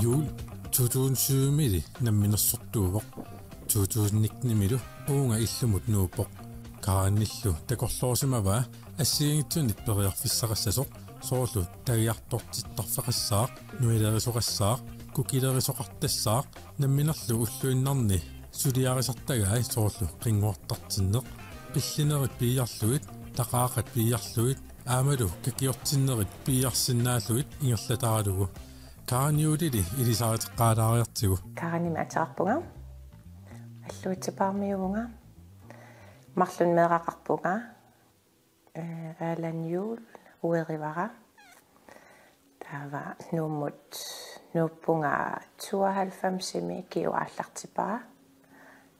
jul 2007 namminersortuuvoq 2019 uunga illumut nuupoq kaanillu takorloosimavaa ассигингитсуник периарфиссақассасоқ соорлу тагиартортиттарфеқассаақ нуилерисоқассаақ кукилерисоқартассаақ намминерлу уллуиннарни сулиарисартагаи соорлу қингуартартиннеқ пиллинерит пиарлуит тақаақат пиарлуит аамалу какиортиннерит пиарсиннааллуит ингерлатааралугу кааниулили илисаатеққалаариартигу каанима атеқарпунга аллуитсипаармиугунга марлун меэқақарпунга аланьюл уэривара тава нумут нуппунга 92-ми киуааллартипаа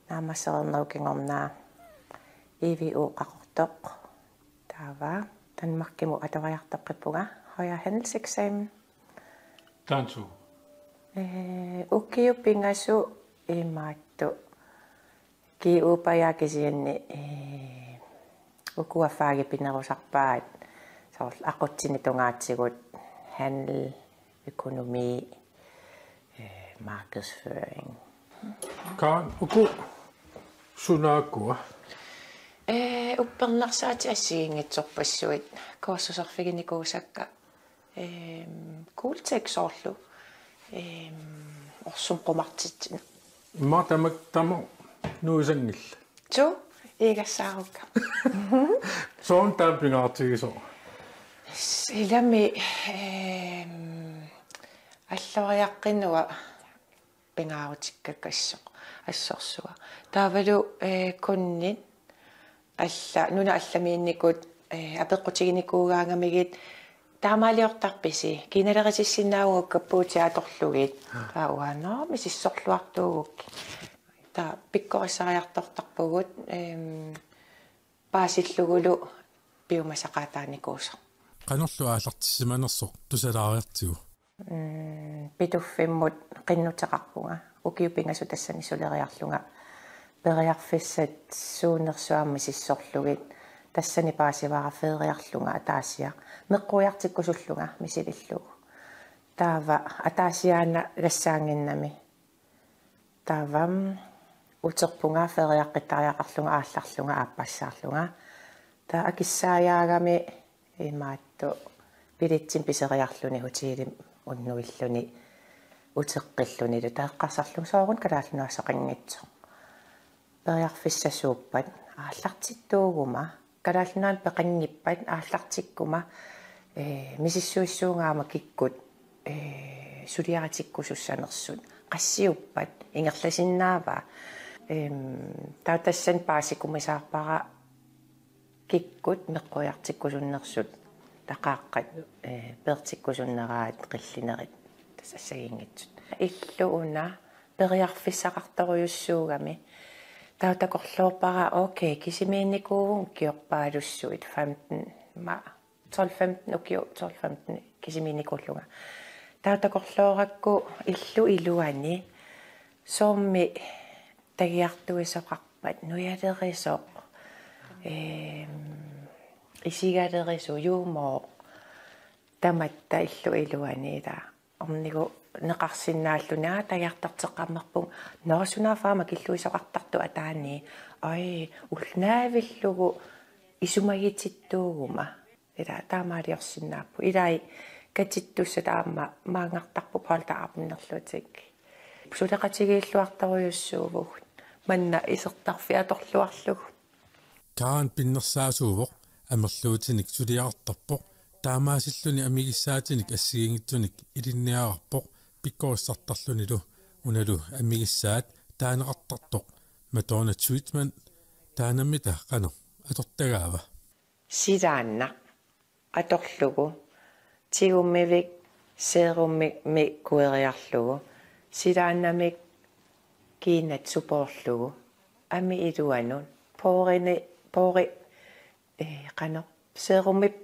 наамассернерукингорнаа ивиу қақортоқ тава танмаркиму атаваяртаққиппунга højere handelseksamen танцу уккиуппингассу имаатту киупаяакисианни укуафааги пинерусарпаат сорл ақутсини тунгаатсигут handel økonomi markedsføring kan uku sunakua uppernersaati assiingitsorpassuit koorsusarfiginikuusakka kuulteksoorlu orsum qumartitsin maatamak tamo nuisangil tu igassaaruka soon tampingaartigiso ilami аллориаққинуа пингаарутиккаккассоқ ассорсуа таавалу куннит алла нуна алламиинникут апеққутигиникуугаангамигит таамаалиортарписи киналерисиссинаагуккаппуутиаторлугит таауаанаа мисиссорлуартуугукки та пиккорисариартортарпугут паасиллугулу пиумасақаатааникуусо qanorlu aallartissimanersoq tusalaaриартигу питуффиммут qinnuteqarpunga ukiupingasu tassani suleriarlunga periarfissat suunersuammi sissorlugit тассани паасиваарафеериарлунга атаасиа меққуиартиккусуллунга мисилиллугу таава атаасиаана лассаангиннами таавам утерпунга феериаққиттариақарлунга аалларлунга ааппассаарлунга таа акиссааяагами имаатту пилитсин писериарлуни хутиилим уннуиллуни утеққиллунилу тааққарсарлун соорун калаалнуассақингитсо периарфиссасууппат ааллартиттуугума калаалнаан пеқингиппат ааллартиккума мисиссуиссуунгаама киккут сулиаратиккусуссанерсут qassiuppat ингерласиннаава таутассан паасикумисаарпара киккут меққуиартиккусуннерсут тақааққат пертиккусуннераат қиллинерит тассагингитсут иллууна периарфиссақарторуйуссуугами таутакорлуупара окей кисимиинникуувун киорпаалуссуит 15 ма 12-15 укиу 12-15 кисимиинникууллунга таутакорлуоракку иллу илуани соомми тагиартуисоқарпат нуялерисоқ исигалерису юумоо таматта иллу илуаниила орнигу неқарсиннааллунаа тагиартартеққаммерпун ноосунафаама киллуисоқартарту атаани ай улнаавиллугу исумагититтуугума ила таамаалиорсиннааппу илай катиттусса таама маангартарпу паалтаарпиннерлуутик сулеқатигииллуарторуйуссуувуг манна исертарфиаторлуарлугу kaan pinnersaasuuvoq амерлуутиник сулиаартарпоq таамаасиллуни амигиссаатиник ассигингитсуник илинниаарарпоq пиккориссартарлунилу уналу амигиссаат таанеқартартоq матоона treatment таанаммита қано атортагаава силаанна аторлугу тигуммивик серуммик ми куериарлугу силааннамик кинат супоорлугу ами илуанун поори қано серуммип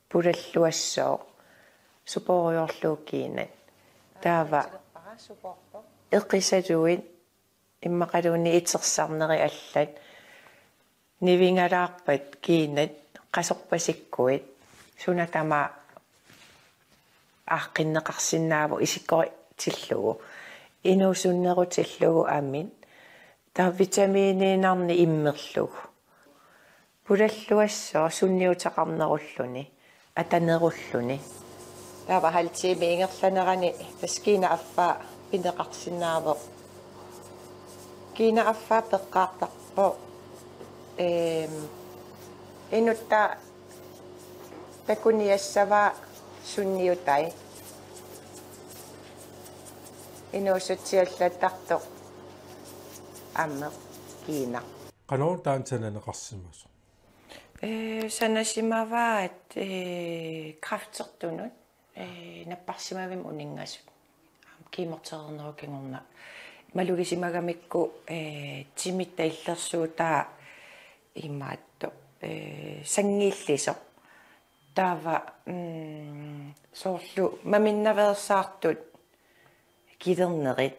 пулаллуассоо супоориорлууккиинат таава эққисалуит иммақалуунни итерсарнери аллат нивингалаарпат кинат қасорпасиккуит сунатама ааққиннеқарсиннааву исиккори тиллугу инуусуннерутиллугу аамин таа витамининарни иммерлугу пулаллуассоо сунниутеқарнеруллуни атанеруллуни таава халтиими ингерланерани таскина аффаа пинеқарсинаавоо кина аффаа пеққаартарпо инутта пекуниассава сунниутай инуусутсиаллаттартоқ амме кина qanoon taansananеқарсимасо санасимаваат крафтертунут наппарсимавим унингасут кимортернерукингорна малугисимагамикку тимитта иллерсуутаа имаатто сангииллисо таава соорлу маминнаверсаартут кидернерит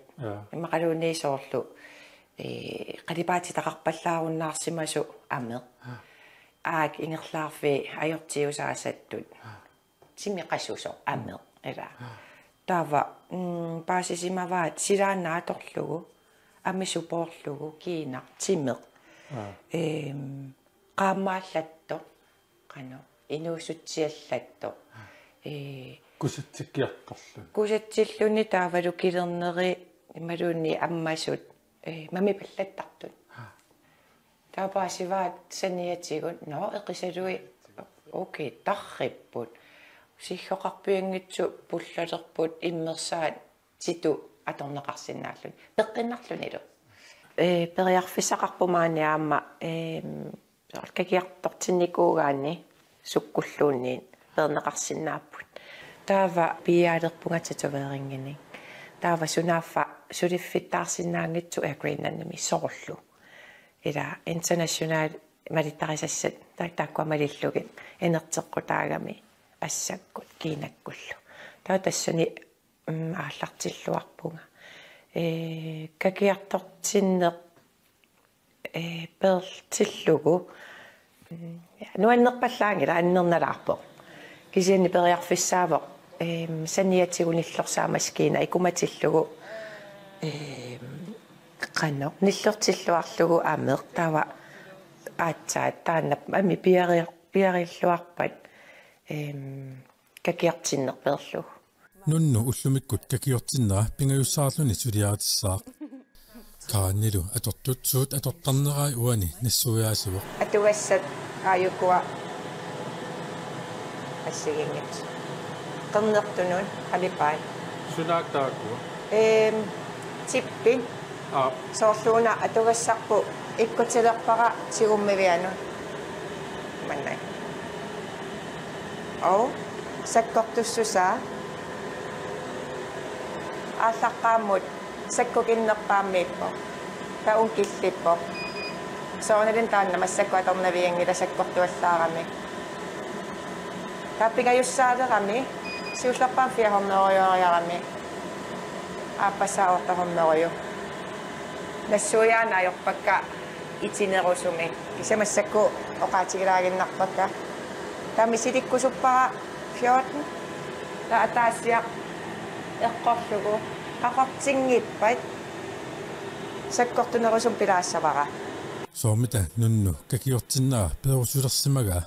имақалуунии соорлу қалипаати тақарпаллааруннаарсимасу амер аак ингерлаарфи ajortiusaasаттут тимиқассусо амер эла таава паасисимаваат силаанааторлугу аммисупоорлугу киина тимеқ qaammaаллатто qanu inuusutsiallatto kusatsilluni taavalu kilerneri imaluunni ammasut mamipallattartut taapaasivaat saniatigut no eqisalui okay tarripput sihhoqarpiangitsu pullalerput immersaat situ atorneqarsinnaallun peqqinnarlunilu periarfissaqarpumaani aamma kakiartortinnikuugaani sukkulluunniin perneqarsinnaaput taava piaalerpungatatuveeringini taava sunaaffa suliffittaarsinnaangitsu agreennannami soorlu ila international malittarisassat taakkuа malillugit enerteqqutaagami assakkut kiinakkullu taa tassani aallartilluarpunga kakiartortinneq pertillugu nuannerpallaangila annernalaarpo kisianni periarfissaavo saniatigunillorsaamaskiina ikumatillugu qanno nillortilluarlugu ameq taava aatsaat taannap ami piarilluarpat kakiartinnerperlugu nunnu ullumikkut kakiortinnera pingayussaarluni suliaatissаа kaanilu atortutsuut atortarnerai uani nassuyaasivoq atugassat aayukua assigingit qernertunun qalipaan sunaaktaakua tippi soorluuna atugassarpu ikkutilerpara sigummivianu mannai au sakkortussusaa аассаққааммут саккукиннерпааммииппо таун киллиппо сооналин таанна массаккуаторнавиангила саккортуаллаарами каппигаюссаалерами сиуллерпаам фиахорнеруйориарами ааппасааортахорнерую нассуяанаайорпакка итинерусуми кисамассакку оқаатигилаагиннарпакка таамисиликкусуппара 14 таатаассиа эққорлугу қақартингиппат саккортунерусум пилаассавара соомита нунну какиортиннаа перусулерсимага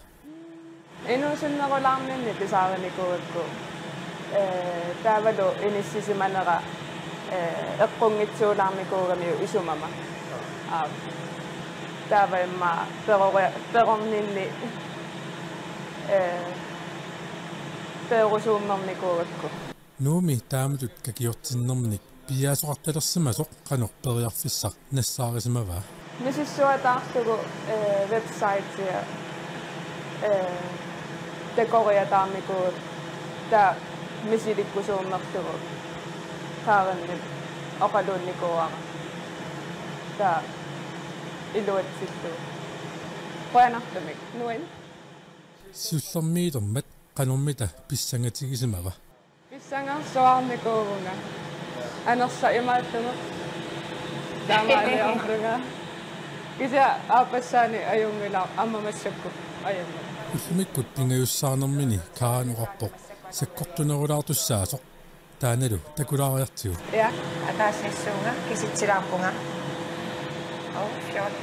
инуусуннерулаарнинни писаараникуакку таавалу иниссисиманера эққунгитсуулаарникуугамиу исумама тааваимма перорнинни перусууммерникууакку нууми тааматут какиортиннэрник пиаасоқарталерсимасоқ қанор периарфиссақ нассаарисимава мисиссуатаарлугу вебсайтиа декориатаарникуу та мисиликкусууммерлугу тааринни оқалуунникууара та илуатсиллу қуанартумик нуин сиуллермиилермат қанормита писсангатигисимава писсангассуарникуувнга анерса имааттугу таамаалиарлунга кися аапассаани аюнгила аммамассакку аямма уллумиккут пингаюссаарнэрмини кааануқарпоқ саккортунерулаартуссаасоқ тааналу такулаариартигу Ja, атаассассуунга киситсилаарпунга. Оо, 14.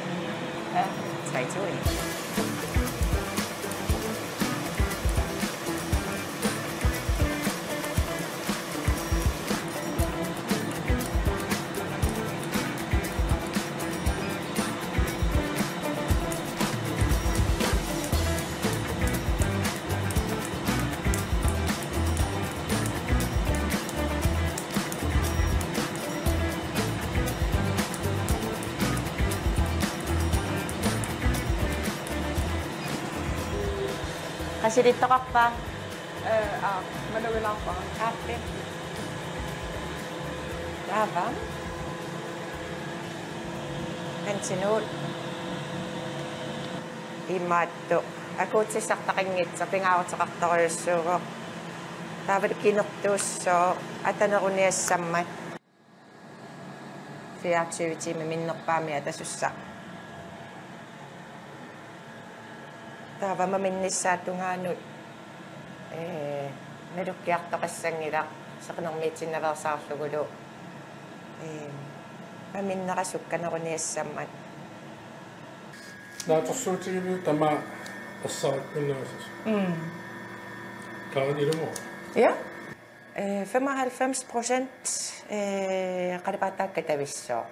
Ja, 3-2. Qasilittaqarpa Maluilaarpara. aappe. Lava. Kansinuut. Imaattu. Akuutsissartaqinngitsa pingaarutaqartoriussuugo. Taavat kinertuussoo ataneruniassammat. 24 timer minnerpaami atasussa. Taava maminnissaattungaanut nalukkiartoqassangila saqanermiitsinnaversaarlugulu maminnerasukkaneruniassammat нааторсуутигилу тама ассараккуннаасас кааниlumo Ja. 95% qalipaattaakka tavissoo.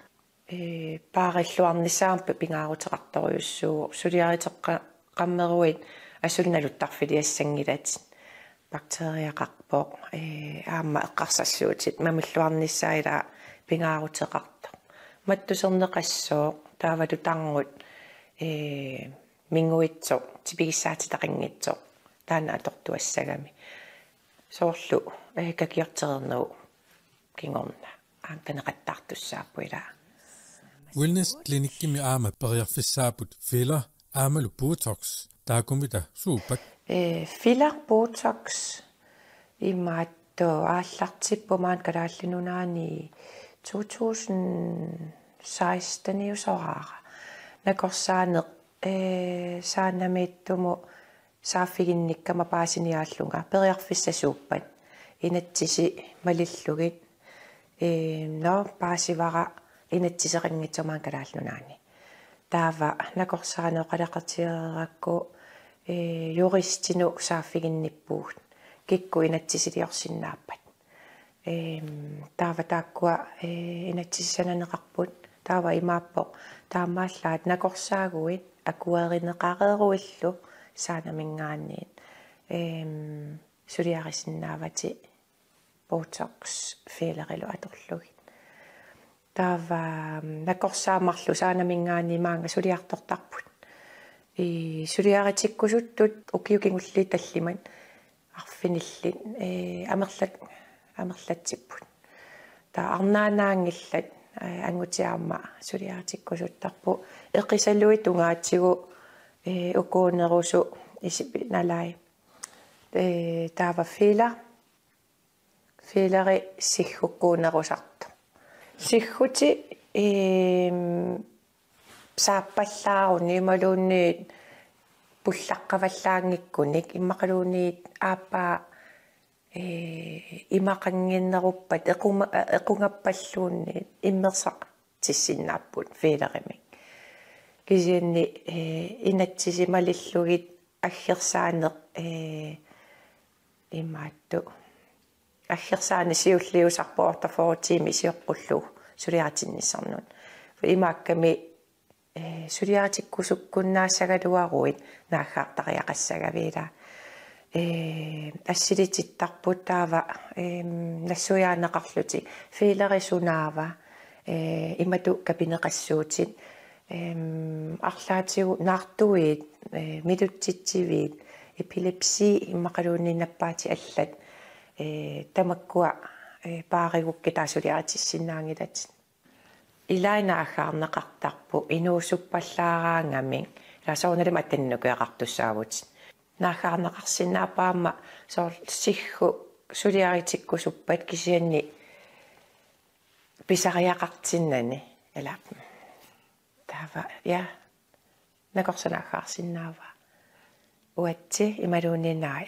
Paarilluarnissaarpa pingaaruteqartoriussuu suliariteqqa qammeruit assulnaluttarfiliassangilat bakteriaqarpoq aamma eqqarsassuutit mamulluarnissaila pingaaruteqarto mattuserneqassoo taavalu tarngut minguitso tipigissaatitaqinngitso taana atortuassagami soorlu kakiorternernu kingorna aantaneqattartussaappuila wellness klinikkimi aama periarfissaaput filler aamalu botox taakumita suupak filler botox imaatto aallartippumaan kalaallinunaani 2016 iusoraara nakorsaaneq saanamittumu saafiginnikkama paasiniaallunga periarfissasuuppat inatsisi malillugit no paasivara inatsiseqinngitsumaan kalaallunaani taava nakorsaaneo qalaqartigerakku juristinu saafiginnippuut kikku inatsisiliorsinnaappat taava taakkua inatsisananeqarput taava imaappoq taamaallaat nakorsaaguit akuerineqareeruillu saanamingaanniin suliarisinnaavati botox fillerilu atorlugit taava nakorsaamarlu saanamingaanni maanga suliartortarput suliaritikkusuttut ukiukingulli talliman arfinillin amerlatsipput taa arnaanaangillat angutiaamma suliaritikkusuttarpu eqisaluit ungaatsigu ukuunerusu isipinalai taava filleri sihhukkuunerusartu sihhuti saappallаарuni imaluunniit pullaqqavallaangikkunik immaqaluuniit aappaa imaqanginneruppat equngappalluunniit immersaq tissinnaappuut fiilerimik kisianni inatsisimalillugit аггерсааneq имаатту аггерсаани сиуллиусарпуортафорутиими сиоққуллу сулиаратинниссарнут имаакками сулиаратиккусуккуннаассагалуаруит наахаартариақассагавила ассилититтарпут таава нассуяанеқарлути филерисунаава имату капинеқассуутит арлаатигу наартуит милутситсивит эпилепси иммақалууннинаппаати аллат тамаккуа пааригукки таасулиаратиссиннаангилат илайнаахаарнеқартарпу инуусуппаллаараангамин ласоорналим аттаннукеқартуссаавут наахаарнеқарсинаапаама соор сиггу сулиаритиккусуппат кисианни писариақартиннани ала таава я накорсанаахаарсинаава уатти ималуунинаа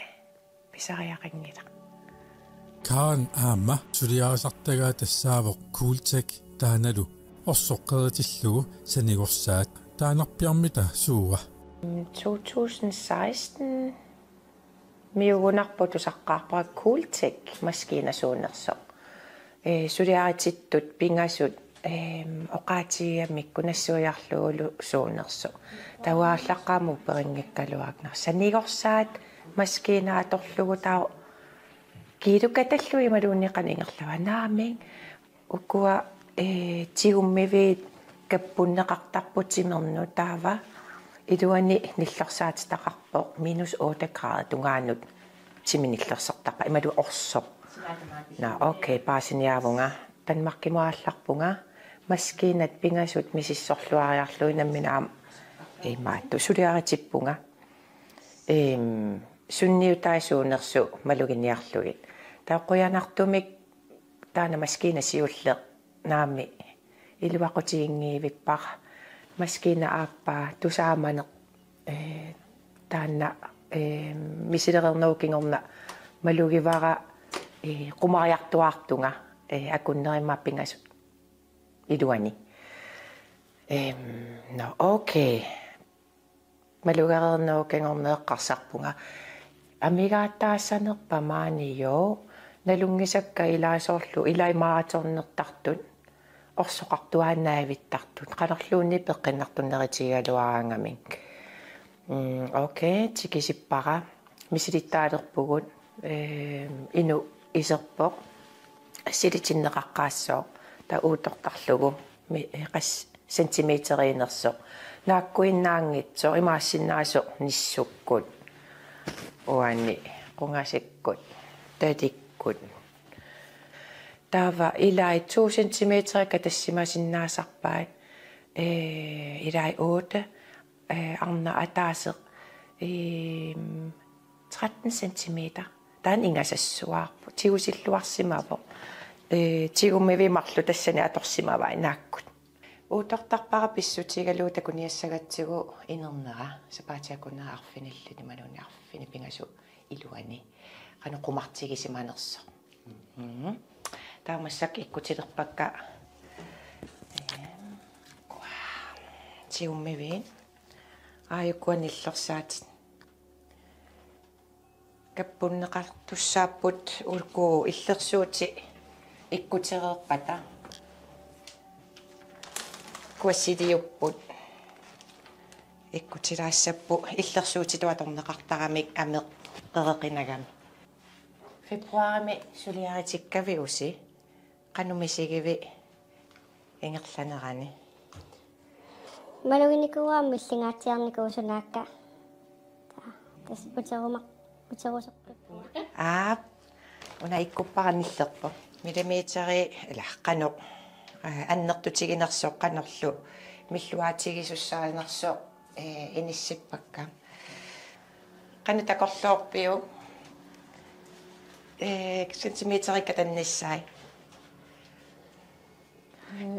писариақингила Karen aamma suliarisartagaa tassaavoq Cooltech taaнаlu orsoqqeritilluu sanigorsaat taanarpiarmita suuga 2016 miugunarpu tusaqqaarpara Cooltech maskiinasuunerso suliaritittut pingasut oqaatigiammikku nassuiarluulu suunerso tauaallaqaamu peringakkaluaqnar sanigorsaat maskiinaatorlugu taa kiitukatallui imaluunniqaniingerlava naaming ukua tiummiviit kappunneqartarputimernu taava iluani nillersaatitaqarpoq -8 grader tungaanut timinillersertarpa imalu orsoq na okay paasiniavunga tanmarkimuaallarpunga maskiinat pingasut misissorluariarlui namminaam imaattu suliaritippunga sunniutaisuunersu maluginiarluit taaqquyanartumik taana maskiina siulleq naami iluaqutigingiivippara maskiina aappaa tusaamaneq taanna misilerernaukingerna malugivara qumariartuartunga akunnerimmaa pingasut iluani no okay malugerernaukingerneeqqarsarpunga амигааttaassанерпамаани налунгисакка илаасоорлу илаймааторнертартут орсоқартуаанаавиттартут қалерлуунни пеққиннартуннеритигалуаангамин окей тикисиппара мисилиттаалерпугут ину исерпоқ силитиннеқаққаассоо та уутортарлугу қас сантиметеринерсо нааккуиннаангитсо имаассиннаасо ниссуккут уани qungasikкут татиккут тава илай 2 cm тассимасиннаасарпаат илай 8 арна атаасеq 13 cm таан ингасассуаарпу тигусиллуарсимаво тигуммивимарлу тассани аторсимаваа нааккут уутортарпара писсутигалуу такуниассагатсигу инернера сапаатиакунаа арфиниллуни малуни арфини пингасу илуани qanu qumartigisimaanerso таамассак иккутилерпакка тиуммивин ааюккуаниллерсаатит каппуннеқартуссааппут улку иллерсуути иккутереэққата куассилиуппут иккутилаассаппу иллерсуутитуаторнеқартарамик амеқ qereqinagam фебруарими сулиаритиккави уси qanumisigivi ингерланерани малугиникуаамми иллингаатиарникуусунаакка тас утерусоққиппу уна иккуппараниллерпо милиметери илаққано аннертутигинерсоқ қанерлу миллуаатигисуссааринерсоқ иниссиппакка qanu takorluorpiu сантиметерикка танниссай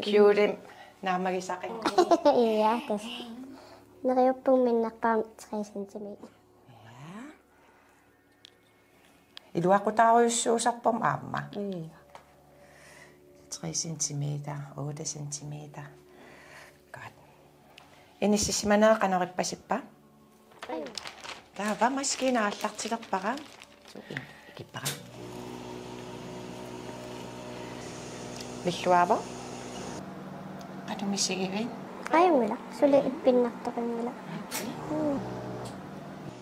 киулим наамагисақикку ja tas neriuppuumminnerpaam 3 cm илуақутааруйуссуусарпам аама 3 cm 8 cm godt иниссисиманаа qanorippasippa таава маскинааллартилерпара супин киппара миллуава qanumisigivi qaimmila suli ippinnartoqimmila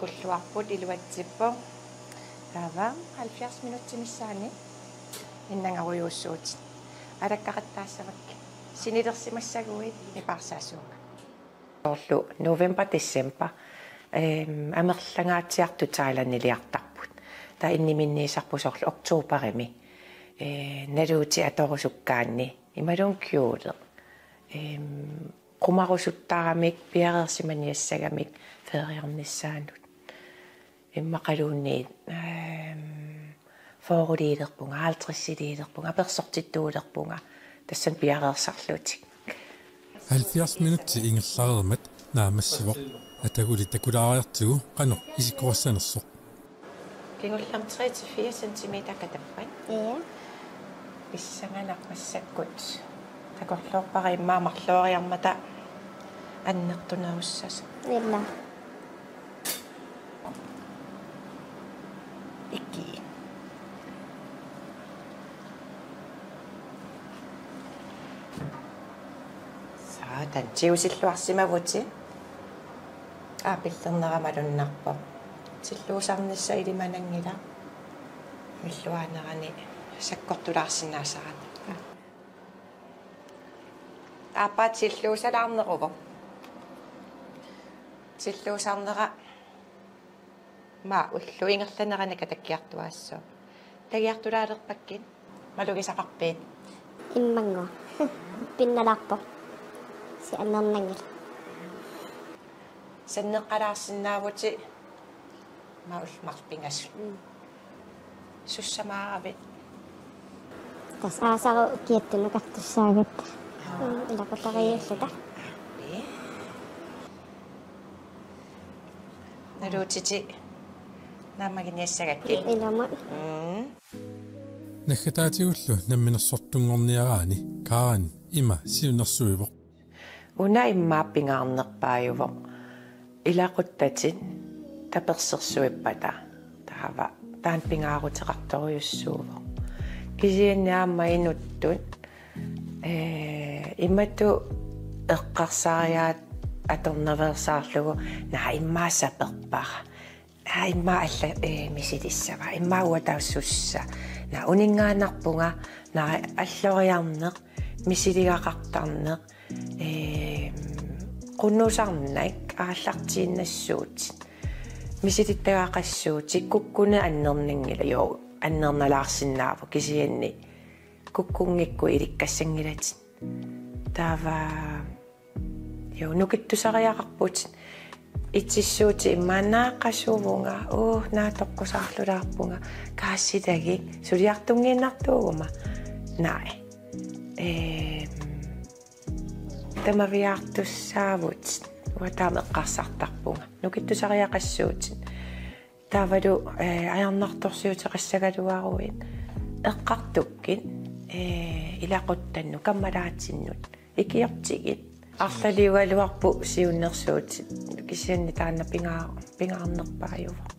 kulluarput iluatsippo таава 70 минуттимиссаани иннангаруйуссуут алаккақаттаассавакки синилерсимассагуит нипарсаасуунга орлу новембер десембер амерлангаатсиартутааланнилиартарпут та инниминниисарпусорлу октоберими налуути аторусуккаанни ималун киуле qumарусуттаарамик пиареерсиманиассагамик фериарниссаанут иммақалуунниит форулиилерпунга 50-силиилерпунга персортиттуулерпунга тассан пиареерсарлуутик 70 минутти Kingullam 3-4 cm katappan. Ja. Pissanganak massakkut. Takorluorpara immaamарлуариармата аннертунеруссас. Illa. Ikki. Saatan tiusilluarsimavути. Aapillerneramalunnarpo. Silluusarnissa ilimanangila. Milluaanerani sakkortulaarsinnaassarat. Aappaat silluusalaarneruvo. Silluusarnera ma ulluingerlanerana takkiartuassoo. Tagiartulaalerpakkin malugisaqarpiit. Immango. Pinnalarpo. Si annernangil. Sanneqqalaarsinnaavuti ma ulmarpingassu. Sussamaaravit. Tasaasaro ukiettunu kattussaagut. Ilaqutariullata. Naluutiti naamaginiassagakki. Ilama. Nagkataatiullu namminersortunngorniaraani Karen ima siunersuivoq. Una immaapingaarnerpaajuvoq. Ilaquttatsit tapersersuippata. Tahava taan pingaaruteqartoriussuuvoq. Kisianniaamma inuttut imatu eqqarsaariaat atorneversaarlugu naa immaassaperpara. Naa immaa alla misilissava. Immaa uataussussa. Naa uningaanarpunga naa alloriarneq misiliaqartarneq qunnusarnak aallartiinnassuut. Misilittagaaqassuut kukkuna annernangila joo annernalaarsinnaavo kisianni kukkungikku ilikkassangilati. Taava joo nukittusariaqarput itsissuuti immaanaaqassuuvunga naa toqqusarlulaarpunga kaassitagi suliartungiinnartuuguma nae tamaviartussaavut uataameqqarsartarpunga nukittusariaqassuut taavalu ajarnartorsiuteqassagaluaruit eqqartukkin ilaquttannu kammalaatinnut ikiortigit арлалиугалуарпу сиуннерсуут кисианни таанна пинаарнерпаажува